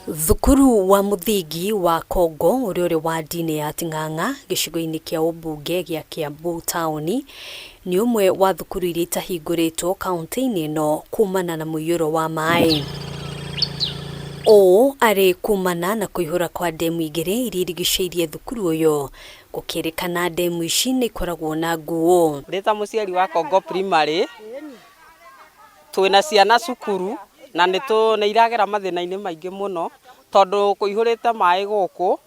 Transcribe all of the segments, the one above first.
Thukuru wa muthingi wa Kongo uri wa dini ya Ting'ang'a gicigo-ini kia ubunge gia Kiambu tauni ni umwe wa thukuru iria itahinguritwo kaunti-ini ino kumana na muiyuro wa mai. Ari kumana na kuihura kwa demu igiri iria irigiceirie thukuru uyu gukirikana demu ici ni ikoragwo na nguo. Rita muciari wa Kongo Primary twina ciana cukuru na ni iragera mathina-ini maingi muno tondu kuihurite mai guku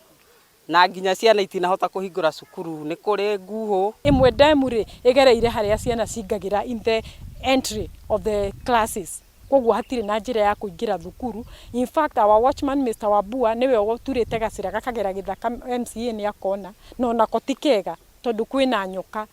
na nginya ciana itinahota kuhingura cukuru ni kuri nguho imwe demu ri igereire haria ciana cingagira in the entry of the classes koguo hatire na njira ya kuingira thukuru. In fact our watchman Mr. Wabua niwe oturite gacira gakagera githaka MCA ni akona no nako tikega tondu kwina nyoka.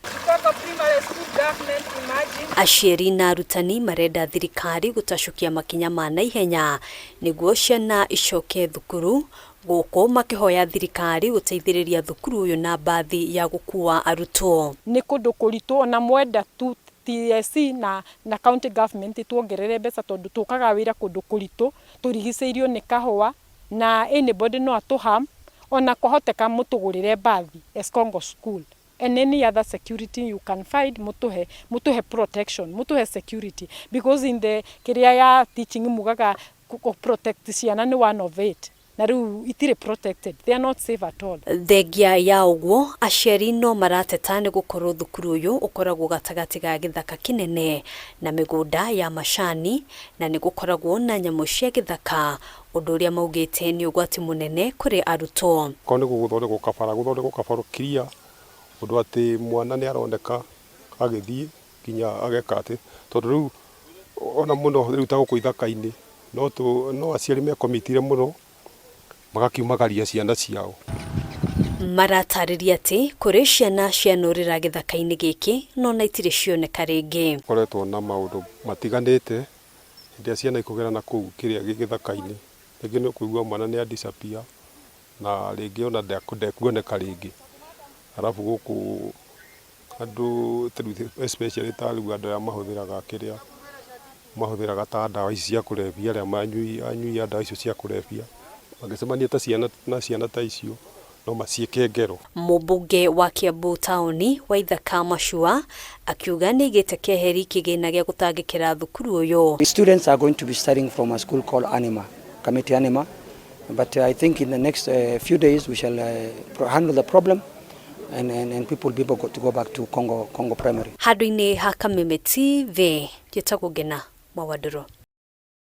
Aciari na arutani marenda thirikari gutacukia makinya ma naihenya niguo ciana icoke thukuru, guku makihoya thirikari guteithiriria thukuru uyu na bathi ya gukua arutwo. Ni kundu kuritu na mwenda tu TSC na county government tuongerere mbeca tondu tukaga wira kundu kuritu turigiceirio ni kahua na anybody no atuham ona kuhoteka mutugurire bathi as Congo school and any other security you can find mutuhe protection, mutuhe security, because in the career ya teaching mugaga protect ciana ni one of it na riu itire protected, they are not safe at all. Thengia ya uguo aciari no marateta ni gukorwo thukuru uyu ukoragwo gatagati ga githaka kinene na migunda ya macani na ni gukoragwo na nyamu cia githaka undu uria maugite ni ugwati munene kuri arutwo. Ko ni guthondekwo kabara kiria undu ati mwana ni aroneka agithii kinya ageka ati tondu riu ona muno riu ta guku ithaka-ini no aciari me komitire muno magakiumagaria ciana ciao. Maratariria ati kuri ciana cianurira githaka-ini giki no na itire cioneka ringi. Koretwo na maundu matiganite ndia ciana ikugera na kuu kiria githaka-ini ringi no kuigua mwana ni disappear na ringi ona ndekuoneka ringi. Arafu guku andu especially taliu andu ya mahuthiraga kiria mahuthiraga ta ndawa ici cia kurebia aria anyui ndawa icio cia kurebia magicemania ta ciana ta icio no maciike ngero. Mubunge wa Kiambu tauni Waithaka Mashua akiuga ni igite keheri kigina gia gutangikira thukuru uyu. The students are going to be studying from a school called Anima, Committee Anima, but I think in the next few days we shall handle the problem and people will be able to go back to Congo Primary. Handu-ini ha Kameme TV, Gitagwo Ngina Mwawaduro.